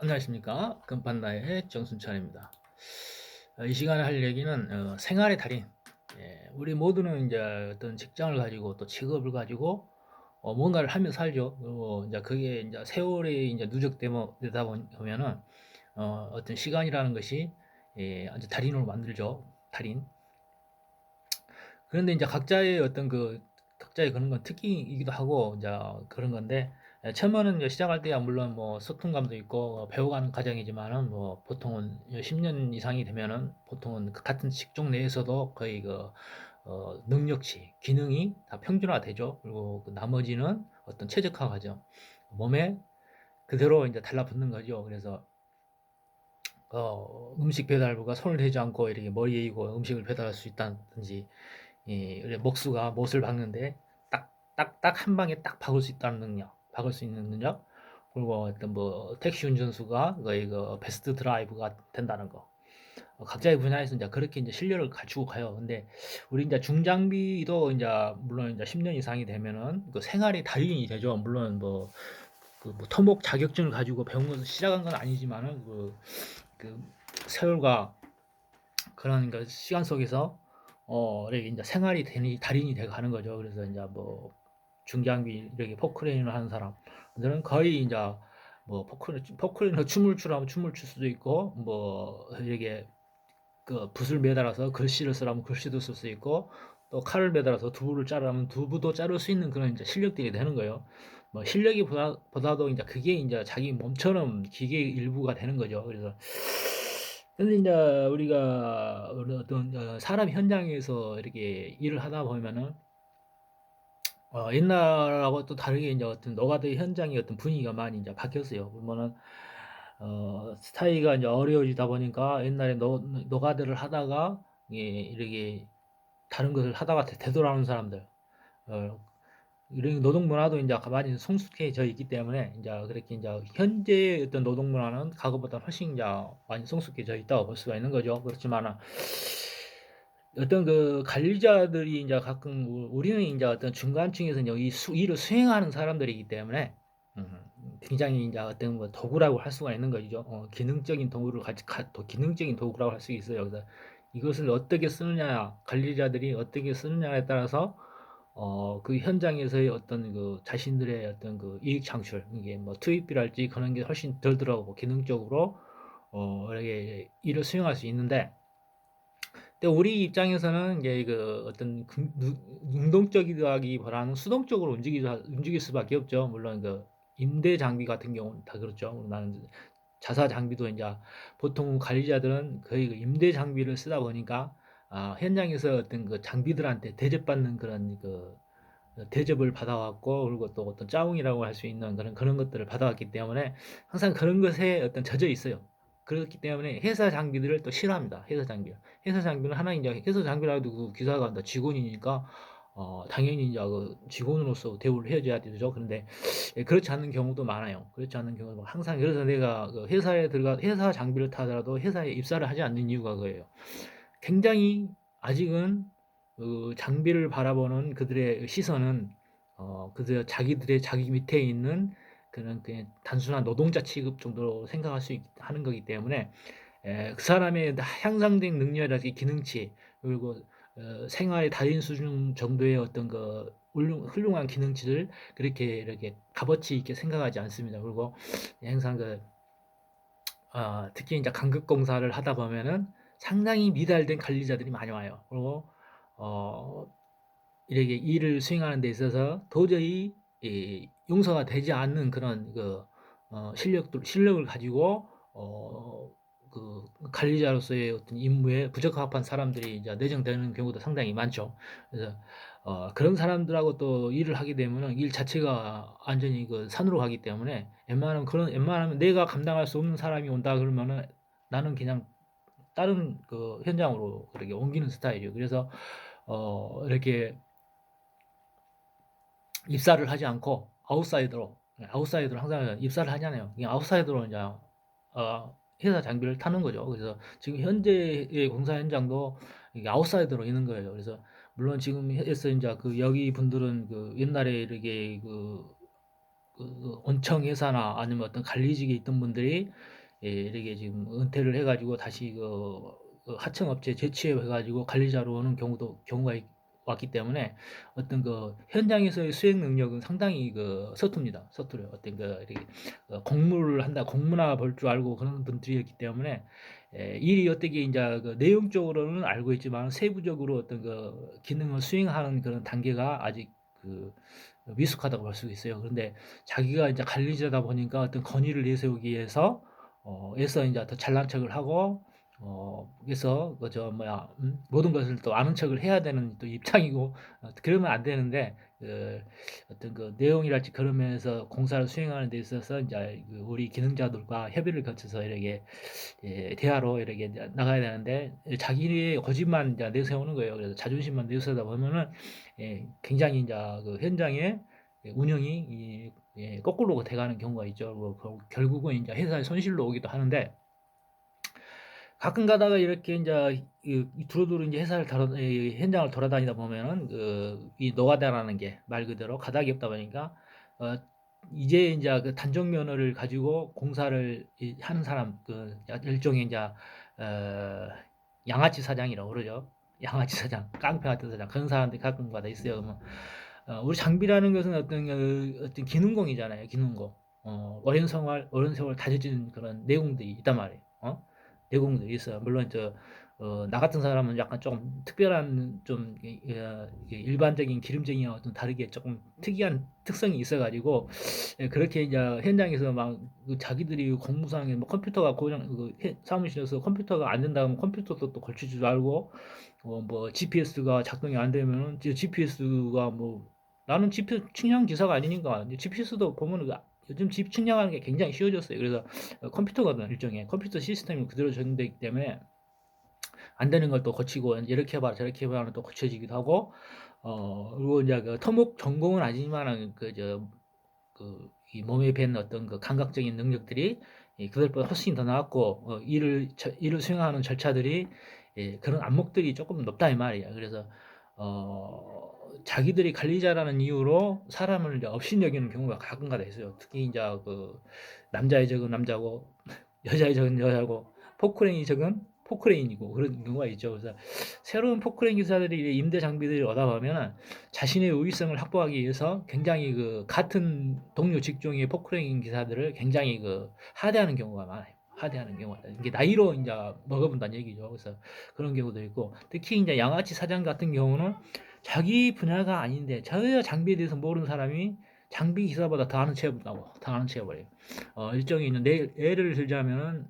안녕하십니까. 금판다의 정순찬입니다. 이 시간에 할 얘기는 생활의 달인. 우리 모두는 이제 어떤 직장을 가지고 또 직업을 가지고 뭔가를 하며 살죠. 그리고 이제 그게 이제 세월이 이제 누적되다 보면은 어떤 시간이라는 것이 아주 달인으로 만들죠. 달인. 그런데 이제 각자의 그런 건 특기이기도 하고 이제 그런 건데, 처음에는 이제 시작할 때야 물론 뭐 소통감도 있고 배워가는 과정이지만은 뭐 보통은 10년 이상이 되면은 보통은 그 같은 직종 내에서도 거의 능력치, 기능이 다 평준화되죠. 그리고 그 나머지는 어떤 최적화 과정, 몸에 그대로 이제 달라붙는 거죠. 그래서 음식 배달부가 손을 대지 않고 이렇게 머리에 이고 음식을 배달할 수 있다든지, 목수가 못을 박는데 딱 한 방에 딱 박을 수 있다는 능력, 박을 수 있는 능력, 그리고 어떤 뭐 택시 운전수가 거의 그 베스트 드라이브가 된다는 거. 각자의 분야에서 이제 그렇게 이제 실력을 갖추고 가요. 근데 우리 이제 중장비도 이제 물론 이제 10년 이상이 되면은 그 생활이 달인이 되죠. 물론 뭐 토목 자격증을 가지고 배운 것을 시작한 건 아니지만은 그 세월과 그런 그 시간 속에서 이렇게 이제 생활이 되니 달인이 돼 가는 거죠. 그래서 이제 뭐 중장비 이렇게 포크레인을 하는 사람들은 거의 이제 뭐 포크레인으로 춤을 추라면 춤을 출 수도 있고, 뭐 이렇게 그 붓을 매달아서 글씨를 쓰라면 글씨도 쓸 수 있고, 또 칼을 매달아서 두부를 자르라면 두부도 자를 수 있는 그런 이제 실력들이 되는 거예요. 뭐 실력이 보다도 이제 그게 이제 자기 몸처럼 기계의 일부가 되는 거죠. 그래서 근데 이제 우리가 어떤 사람 현장에서 이렇게 일을 하다 보면은 옛날하고 또 다르게 이제 어떤 노가다 현장의 어떤 분위기가 많이 이제 바뀌었어요. 그러면은 스타일가 이제 어려워지다 보니까 옛날에 노가다를 하다가 이렇게 다른 것을 하다가 되돌아오는 사람들, 어, 이런 노동 문화도 이제 많이 성숙해져 있기 때문에 이제 그렇게 이제 현재 어떤 노동 문화는 과거보다 훨씬 이제 많이 성숙해져 있다고 볼 수가 있는 거죠. 그렇지만은 어떤 그 관리자들이 이제 가끔 우리는 이제 어떤 중간층에서 여기 일을 수행하는 사람들이기 때문에 음, 굉장히 이제 어떤 뭐 도구라고 할 수가 있는 거죠. 기능적인 도구를 또 기능적인 도구라고 할 수 있어요. 그래서 이것을 어떻게 쓰느냐, 관리자들이 어떻게 쓰느냐에 따라서 그 현장에서의 어떤 그 자신들의 어떤 그 이익 창출, 이게 뭐 투입비랄지 그런 게 훨씬 덜 들어가고 기능적으로 이렇게 일을 수행할 수 있는데, 근데 우리 입장에서는 이제 그 어떤 능동적이기보다는 수동적으로 움직일 수밖에 없죠. 물론 그 임대 장비 같은 경우는 다 그렇죠. 나는 자사 장비도 이제 보통 관리자들은 거의 그 임대 장비를 쓰다 보니까 현장에서 어떤 그 장비들한테 대접받는 그런 그 대접을 받아왔고, 그리고 또 어떤 짜웅이라고 할 수 있는 그런 것들을 받아왔기 때문에 항상 그런 것에 어떤 젖어 있어요. 그렇기 때문에 회사 장비들을 또 싫어합니다. 회사 장비. 회사 장비는 하나 이제 회사 장비라도 그 기사가 직원이니까 당연히 이제 그 직원으로서 대우를 해줘야 되죠. 그런데 그렇지 않는 경우도 많아요. 그렇지 않는 경우도 항상. 그래서 내가 그 회사 장비를 타더라도 회사에 입사를 하지 않는 이유가 그거예요. 굉장히 아직은 그 장비를 바라보는 그들의 시선은 자기들의 자기 밑에 있는 그냥 단순한 노동자 취급 정도로 생각할 하는 거기 때문에, 그 사람의 향상된 능력이라든지 기능치, 그리고 생활의 달인 수준 정도의 어떤 그 훌륭한 기능치를 그렇게 이렇게 값어치 있게 생각하지 않습니다. 그리고 항상 특히 이제 간급 공사를 하다 보면은 상당히 미달된 관리자들이 많이 와요. 그리고 어, 이렇게 일을 수행하는 데 있어서 도저히 용서가 되지 않는 그런 실력을 가지고 그 관리자로서의 어떤 임무에 부적합한 사람들이 이제 내정되는 경우도 상당히 많죠. 그래서 그런 사람들하고 또 일을 하게 되면은 일 자체가 완전히 그 산으로 가기 때문에, 웬만하면 내가 감당할 수 없는 사람이 온다 그러면은 나는 그냥 다른 그 현장으로 그렇게 옮기는 스타일이에요. 그래서 이렇게 입사를 하지 않고 아웃사이더로 항상 입사를 하잖아요. 그냥 아웃사이더로 이제 회사 장비를 타는 거죠. 그래서 지금 현재의 공사 현장도 이게 아웃사이더로 있는 거예요. 그래서 물론 지금 해서 이제 그 여기 분들은 그 옛날에 이렇게 원청 회사나 아니면 어떤 관리직에 있던 분들이 이렇게 지금 은퇴를 해가지고 다시 하청업체 재취업해 가지고 관리자로 오는 경우가 왔기 때문에 어떤 현장에서의 수행 능력은 상당히 서툽니다. 서툴어요. 어떤 이렇게 공무를 한다, 공무나 볼 줄 알고 그런 분들이었기 때문에 일이 어떻게 이제 내용적으로는 알고 있지만 세부적으로 어떤 기능을 수행하는 그런 단계가 아직 미숙하다고 볼 수 있어요. 그런데 자기가 이제 관리자다 보니까 어떤 권위를 내세우기 위해서 해서 이제 더 잘난 척을 하고 그래서 모든 것을 또 아는 척을 해야 되는 또 입장이고 그러면 안 되는데 어떤 내용이랄지 그런 면에서 공사를 수행하는 데 있어서 이제 우리 기능자들과 협의를 거쳐서 이렇게 대화로 이렇게 이제 나가야 되는데 자기의 고집만 이제 내세우는 거예요. 그래서 자존심만 내세우다 보면은 굉장히 이제 현장에 운영이 거꾸로 돼가는 경우가 있죠. 결국은 이제 회사의 손실로 오기도 하는데 가끔 가다가 이렇게 이제 두루두루 이제 현장을 돌아다니다 보면은 이 노가다라는 게 말 그대로 가닥이 없다 보니까 어, 이제 이제 단종 면허를 가지고 공사를 하는 사람 일종의 이제 양아치 사장이라고 그러죠. 양아치 사장, 깡패 같은 사장 그런 사람들이 가끔가다 있어요. 그러면 우리 장비라는 것은 어떤 기능공이잖아요. 기능공. 오랜 세월 다져진 그런 내공들이 있단 말이에요. 내공들이 있어요. 물론 나 같은 사람은 약간 좀 특별한 좀 일반적인 기름쟁이와 좀 다르게 조금 특이한 특성이 있어가지고 그렇게 이제 현장에서 막 자기들이 공무상에 뭐 컴퓨터가 고장 사무실에서 컴퓨터가 안 된다면 컴퓨터도 또 고치지 말고 뭐 GPS가 작동이 안 되면은 GPS가 뭐 나는 GPS 측량 기사가 아니니까 GPS도 보면 요즘 집 측량하는 게 굉장히 쉬워졌어요. 그래서 컴퓨터거든 일종의 컴퓨터 시스템이 그대로 적용되기 때문에 안 되는 걸 또 고치고 이렇게 해봐 저렇게 해봐 하면 또 고쳐지기도 하고 그리고 이제 토목 전공은 아니지만은 이 몸에 밴 어떤 감각적인 능력들이 그들보다 훨씬 더 나았고 일을 수행하는 절차들이 그런 안목들이 조금 높다 이 말이야. 그래서 자기들이 관리자라는 이유로 사람을 이제 업신여기는 경우가 가끔가다 있어요. 특히 이제 남자의 적은 남자고 여자의 적은 여자고 포크레인이 적은 포크레인이고 그런 경우가 있죠. 그래서 새로운 포크레인 기사들이 임대 장비들이 오다 보면 자신의 우위성을 확보하기 위해서 굉장히 같은 동료 직종의 포크레인 기사들을 굉장히 하대하는 경우가 많아요. 하대하는 경우가 이게 나이로 이제 먹어본다는 얘기죠. 그래서 그런 경우도 있고 특히 이제 양아치 사장 같은 경우는 자기 분야가 아닌데 전혀 장비에 대해서 모르는 사람이 장비 기사보다 더 아는 체해버려요. 일정이 있는데 예를 들자면은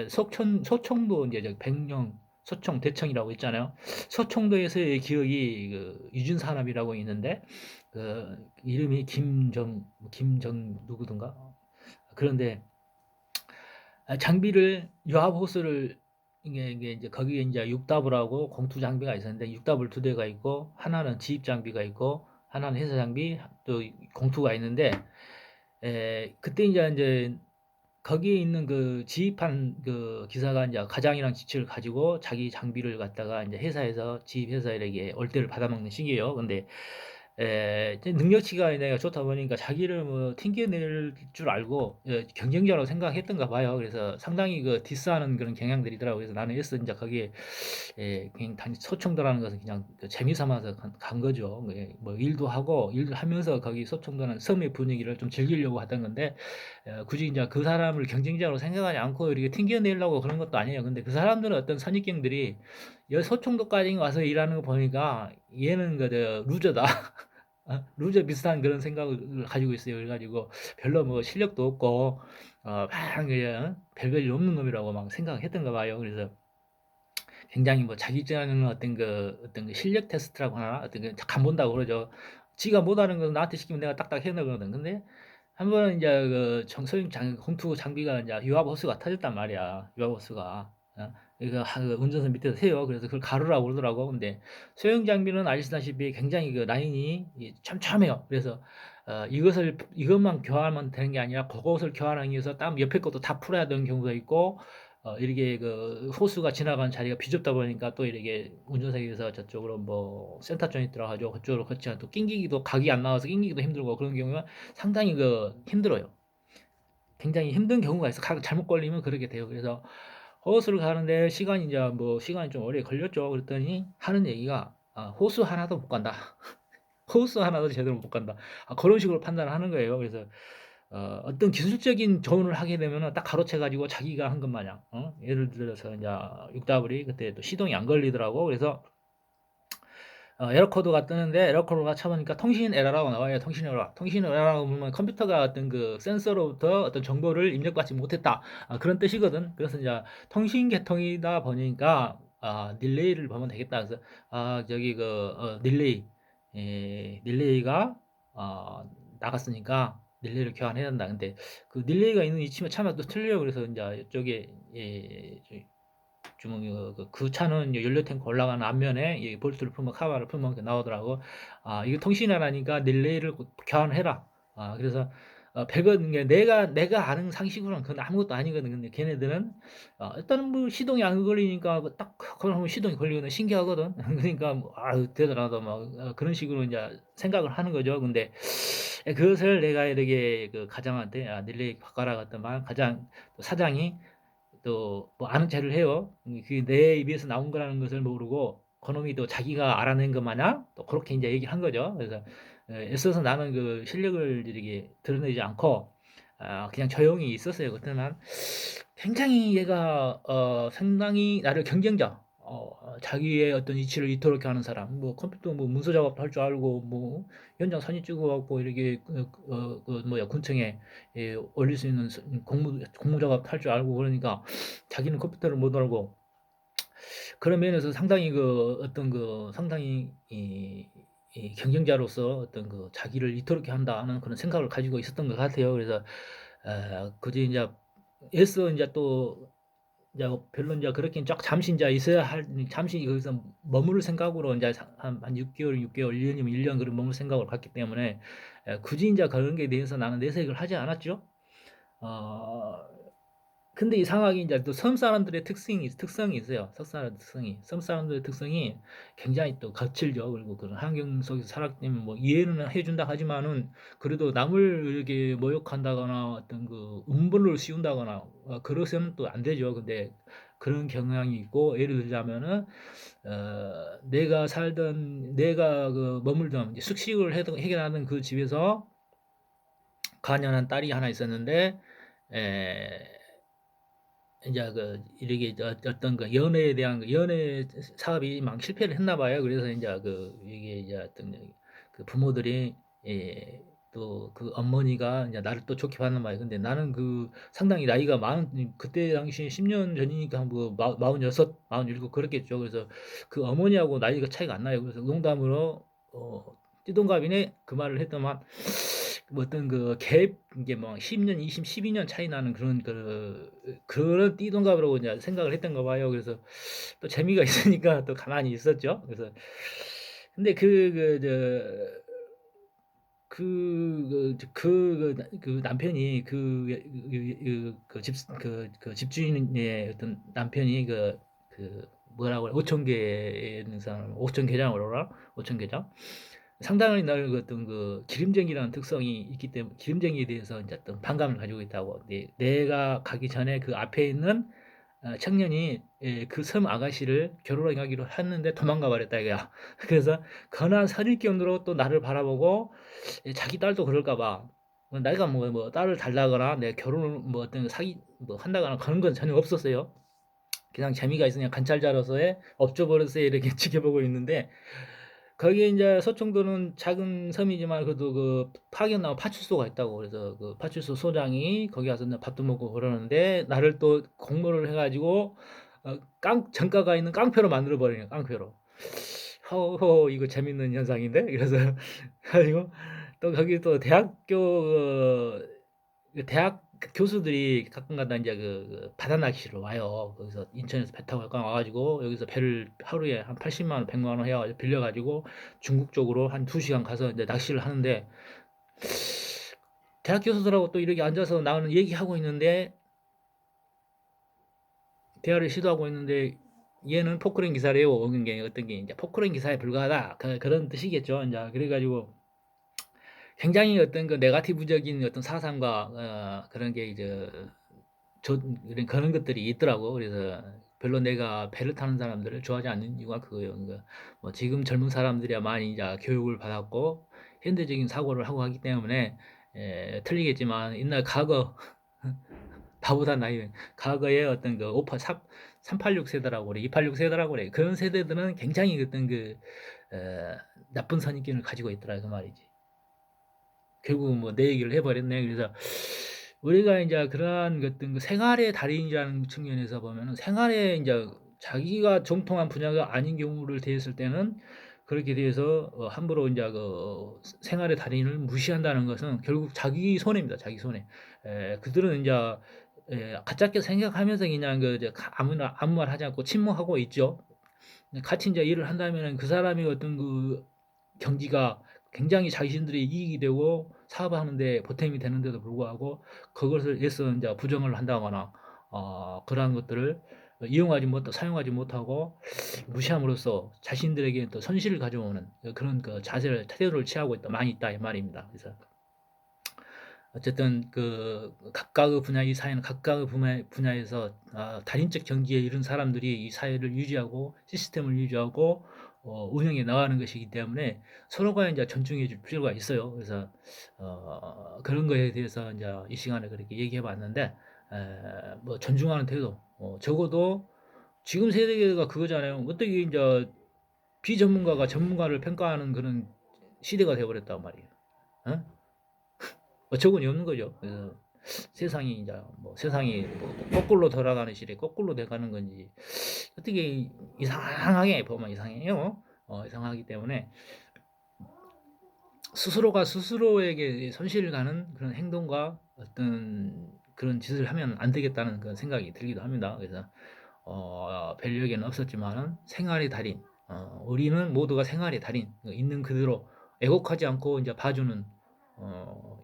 소총도 이제 백령 소총 대청이라고 있잖아요. 서총도에서의 기억이 유진산업이라고 있는데 이름이 김정 누구든가 그런데 장비를 유압 호스를 이게 이제 거기에 이제 육답을 하고 공투 장비가 있었는데 육답을 두 대가 있고 하나는 지입 장비가 있고 하나는 회사 장비 또 공투가 있는데 그때 이제 거기에 있는 지입한 기사가 이제 가장이랑 지치를 가지고 자기 장비를 갖다가 이제 회사에서 지입 회사에게 월대를 받아먹는 시기예요. 근데 이제 능력치가 내가 좋다 보니까 자기를 뭐 튕겨낼 줄 알고 경쟁자라고 생각했던가 봐요. 그래서 상당히 디스하는 그런 경향들이더라고요. 그래서 나는 애써 이제 거기에 그냥 단지 소총도라는 것은 그냥 재미 삼아서 간 거죠. 뭐 일도 하고 일을 하면서 거기 소총도는 섬의 분위기를 좀 즐기려고 하던 건데 굳이 이제 그 사람을 경쟁자로 생각하지 않고 이렇게 튕겨내려고 그런 것도 아니에요. 근데 그 사람들은 어떤 선입견들이 여 소총도까지 와서 일하는 거 보니까 얘는 루저다. 루저 비슷한 그런 생각을 가지고 있어요. 그래가지고 별로 뭐 실력도 없고 막 그냥 별별일 없는 놈이라고 막 생각했던가 봐요. 그래서 굉장히 뭐 자기 전에는 어떤 실력 테스트라고 하나 어떤 간 본다고 그러죠. 지가 못하는 건 나한테 시키면 내가 딱딱 해내거든. 근데 한 번은 이제 소형 공투 장비가 이제 유압 호스가 터졌단 말이야. 유압 호스가. 이거 운전석 밑에서 세요. 그래서 그걸 가루라고 그러더라고. 근데 소형 장비는 아시다시피 굉장히 라인이 촘촘해요. 그래서 이것만 교환하면 되는 게 아니라 그것을 교환하기 위해서 땀 옆에 것도 다 풀어야 되는 경우가 있고 이렇게 그 호수가 지나가는 자리가 비좁다 보니까 또 이렇게 운전석에서 저쪽으로 뭐 센터 쪽에 들어가죠. 그쪽으로 거치면 또 낑기기도 각이 안 나와서 낑기기도 힘들고 그런 경우가 상당히 그 힘들어요. 굉장히 힘든 경우가 있어. 각 잘못 걸리면 그렇게 돼요. 그래서 호수를 가는데 시간이 이제 뭐 시간이 좀 오래 걸렸죠. 그랬더니 하는 얘기가 호수 하나도 못 간다. 호수 하나도 제대로 못 간다. 그런 식으로 판단을 하는 거예요. 그래서 어떤 기술적인 조언을 하게 되면은 딱 가로채 가지고 자기가 한 것 마냥 예를 들어서 이제 육다블이 그때 또 시동이 안 걸리더라고. 그래서 에러 코드가 뜨는데 에러 코드가 쳐보니까 통신 에러라고 나와요. 통신 에러. 통신 에러라고 보면 컴퓨터가 어떤 그 센서로부터 어떤 정보를 입력받지 못했다. 그런 뜻이거든. 그래서 이제 통신 계통이다 보니까 딜레이를 보면 되겠다. 그래서 저기 그 딜레이 딜레이가 나갔으니까 딜레이를 교환해야 된다. 근데 그 딜레이가 있는 위치면 차마또 틀려요. 그래서 이제 이쪽에 주먹이 그 차는 연료 탱크 올라가는 앞면에 이 볼트를 풀면 카바를 풀면 이렇게 나오더라고. 이거 통신하라니까 릴레이를 교환해라. 그래서 별건 게 내가 아는 상식으로는 그건 아무것도 아니거든. 근데 걔네들은 일단은 뭐 시동이 안 걸리니까 딱 그러면 시동이 걸리거든. 신기하거든. 그러니까 뭐, 대단하다 막 그런 식으로 이제 생각을 하는 거죠. 근데 그것을 내가 이렇게 그 가장한테 릴레이 바꿔라 갔더만 가장 사장이 또 뭐 아는 체를 해요. 그 내 입에서 나온 거라는 것을 모르고 그놈이 또 자기가 알아낸 것 마냥 또 그렇게 이제 얘기한 거죠. 그래서 애써서 나는 그 실력을 이렇게 드러내지 않고 그냥 조용히 있었어요. 그때만 굉장히 얘가 상당히 나를 경쟁자, 자기의 어떤 이치를 이토록 하는 사람, 뭐 컴퓨터 뭐 문서 작업도 할 줄 알고 뭐 현장 사진 찍어갖고 이렇게 그 뭐야 군청에 올릴 수 있는 공무 작업 할 줄 알고 그러니까 자기는 컴퓨터를 못 알고 그런 면에서 상당히 그 어떤 그 상당히 이 경쟁자로서 어떤 그 자기를 이토록 한다는 그런 생각을 가지고 있었던 것 같아요. 그래서 그지 이제 애써 이제 또 이제 별로 이제 그렇게 쫙 잠시 이제 있어야 할 잠시 거기서 머무를 생각으로 이제 한 6개월, 1년이면 1년 그런 머물 생각을 갖기 때문에 굳이 이제 그런 게 대해서 나는 내색을 하지 않았죠. 어, 근데 이상하게 이제 또 섬 사람들의 특성이 있어요. 섬 사람들의 특성이 굉장히 또 거칠죠. 그리고 그런 환경 속에서 살았기 때문에 뭐 이해는 해준다 하지만은 그래도 남을 이렇게 모욕한다거나 어떤 그 음벌을 씌운다거나 그러서는 또 안 되죠. 근데 그런 경향이 있고 예를 들자면은 내가 그 머물던 이제 숙식을 해결하는 그 집에서 가년한 딸이 하나 있었는데 에, 이제 그 이렇게 어떤 그 연애에 대한 연애 사업이 막 실패를 했나 봐요. 그래서 이제 그 이게 이제 어떤 그 부모들이 또 그 어머니가 이제 나를 또 좋게 봤나 봐요. 근데 나는 그 상당히 나이가 그때 당시에 10년 전이니까 한뭐 46, 47 그렇겠죠. 그래서 그 어머니하고 나이가 차이가 안 나요. 그래서 농담으로 띠동갑이네 그 말을 했더만 뭐 어떤 그 갭 이게 뭐 10년, 20, 12년 차이 나는 그런 그런 띠동갑이라고 이제 생각을 했던가 봐요. 그래서 또 재미가 있으니까 또 가만히 있었죠. 그래서 근데 그 남편이 그 집주인의 어떤 남편이 뭐라고 그래, 5천 개에 있는 사람, 5천 개장으로 알아? 5천 개장? 상당히 나를 그 어떤 그 기름쟁이라는 특성이 있기 때문에 기름쟁이에 대해서 이제 어떤 반감을 가지고 있다고. 내가 가기 전에 그 앞에 있는 청년이 그 섬 아가씨를 결혼하기로 했는데 도망가 버렸다 이거야. 그래서 건한 선입견으로 또 나를 바라보고 자기 딸도 그럴까 봐. 내가 뭐 딸을 달라거나 내 결혼을 뭐 어떤 사기 뭐 한다거나 그런 건 전혀 없었어요. 그냥 재미가 있으냐 관찰자로서의 업적으로서의 이렇게 지켜보고 있는데 거기에 이제 서청도는 작은 섬이지만 그래도 그 파견나무 파출소가 있다고 그래서 그 파출소 소장이 거기 가서 밥도 먹고 그러는데 나를 또 공모를 해가지고 정가가 있는 깡패로 만들어 버리는 깡패로. 허허 이거 재밌는 현상인데 그래서 가지고 또 거기 또 대학 교수들이 가끔가다 이제 그 바다 낚시를 와요. 거기서 인천에서 배 타고 약간 와가지고 여기서 배를 하루에 한 80만 원, 100만 원 해가지고 빌려가지고 중국 쪽으로 한 2시간 가서 이제 낚시를 하는데 대학 교수들하고 또 이렇게 앉아서 나는 얘기하고 있는데 대화를 시도하고 있는데 얘는 포크레인 기사래요. 어떤 게 이제 포크레인 기사에 불과하다. 그런 뜻이겠죠. 이제 그래가지고 굉장히 어떤 그 네거티브적인 어떤 사상과 그런 게 이제 그런 것들이 있더라고. 그래서 별로 내가 배를 타는 사람들을 좋아하지 않는 이유가 그거예요. 그러니까 뭐 지금 젊은 사람들이야 많이 이제 교육을 받았고 현대적인 사고를 하고 하기 때문에 틀리겠지만 옛날 과거 나보다 나이 과거에 어떤 그 386 세대라고 그래, 286 세대라고 그래. 그런 세대들은 굉장히 어떤 그 나쁜 선입견을 가지고 있더라 그 말이지. 결국 뭐 내 얘기를 해버렸네. 그래서 우리가 이제 그러한 어떤 그 생활의 달인이라는 측면에서 보면은 생활에 이제 자기가 정통한 분야가 아닌 경우를 대했을 때는 그렇게 돼서 함부로 이제 그 생활의 달인을 무시한다는 것은 결국 자기 손해입니다. 자기 손해. 그들은 이제 가짜게 생각하면서 그냥 그 이제 아무나 아무 말 하지 않고 침묵하고 있죠. 같이 이제 일을 한다면은 그 사람이 어떤 그 경지가 굉장히 자신들의 이익이 되고 사업하는데 보탬이 되는데도 불구하고 그것을 애써 이제 부정을 한다거나 그러한 것들을 이용하지 못 사용하지 못하고 무시함으로써 자신들에게 또 손실을 가져오는 그런 그 자세를 태도를 취하고 있다 많이 있다 이 말입니다. 그래서 어쨌든 그 각각의 분야 이 사회는 각각의 분야에서 달인적 경지에 이른 사람들이 이 사회를 유지하고 시스템을 유지하고 운영해 나가는 것이기 때문에 서로가 이제 존중해 줄 필요가 있어요. 그래서 그런 거에 대해서 이제 이 시간에 그렇게 얘기해 봤는데 뭐 존중하는 태도 적어도 지금 세대가 그거잖아요. 어떻게 이제 비전문가가 전문가를 평가하는 그런 시대가 되어 버렸단 말이에요. 어? 어처구니 없는 거죠. 그래서 세상이 이제 뭐 세상이 뭐 거꾸로 돌아가는 시대 거꾸로 돼가는 건지 어떻게 이상하게 보면 이상해요. 이상하기 때문에 스스로가 스스로에게 손실을 가는 그런 행동과 어떤 그런 짓을 하면 안 되겠다는 그런 생각이 들기도 합니다. 그래서 별 얘기는 없었지만은 생활의 달인, 우리는 모두가 생활의 달인, 있는 그대로 애곡하지 않고 이제 봐주는,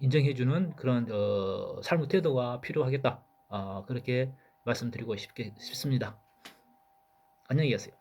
인정해주는 그런 삶의 태도가 필요하겠다. 그렇게 말씀드리고 싶습니다. 안녕히 계세요.